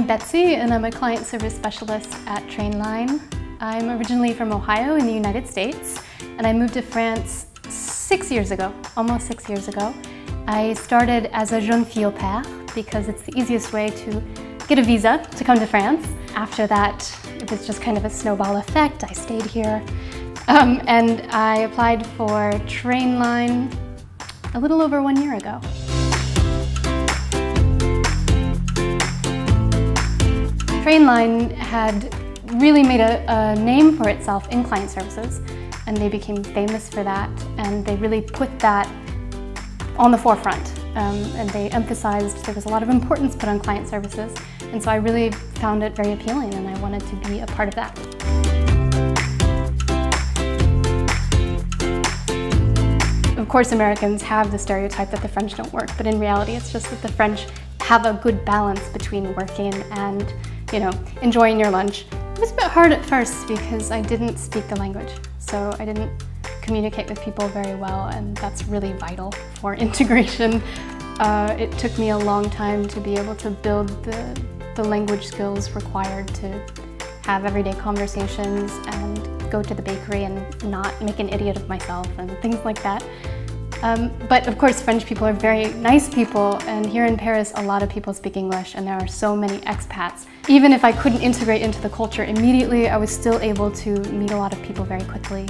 I'm Betsy and I'm a client service specialist at Trainline. I'm originally from Ohio in the United States and I moved to France 6 years ago, almost 6 years ago. I started as a jeune fille au pair because it's the easiest way to get a visa to come to France. After that, it was just kind of a snowball effect. I stayed here and I applied for Trainline a little over 1 year ago. Trainline had really made a name for itself in client services, and they became famous for that, and they really put that on the forefront, and they emphasized there was a lot of importance put on client services, and so I really found it very appealing and I wanted to be a part of that. Of course, Americans have the stereotype that the French don't work, but in reality it's just that the French have a good balance between working and, enjoying your lunch. It was a bit hard at first because I didn't speak the language, so I didn't communicate with people very well, and that's really vital for integration. It took me a long time to be able to build the language skills required to have everyday conversations and go to the bakery and not make an idiot of myself and things like that. But of course, French people are very nice people, and here in Paris a lot of people speak English and there are so many expats. Even if I couldn't integrate into the culture immediately, I was still able to meet a lot of people very quickly.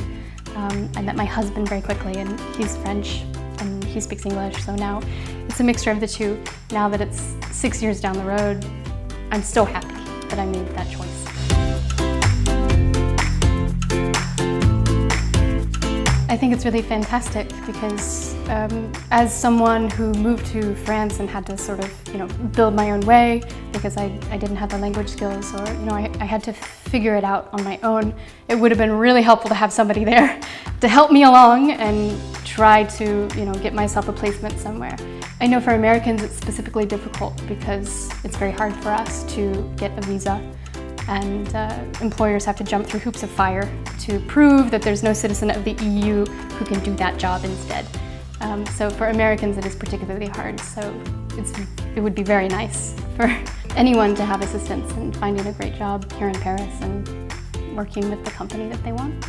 I met my husband very quickly, and he's French and he speaks English, so now it's a mixture of the two. Now that it's 6 years down the road, I'm still happy that I made that choice. I think it's really fantastic because as someone who moved to France and had to sort of, build my own way because I didn't have the language skills, or, I had to figure it out on my own, it would have been really helpful to have somebody there to help me along and try to, get myself a placement somewhere. I know for Americans it's specifically difficult because it's very hard for us to get a visa, and employers have to jump through hoops of fire to prove that there's no citizen of the EU who can do that job instead. So for Americans it is particularly hard, so it would be very nice for anyone to have assistance in finding a great job here in Paris and working with the company that they want.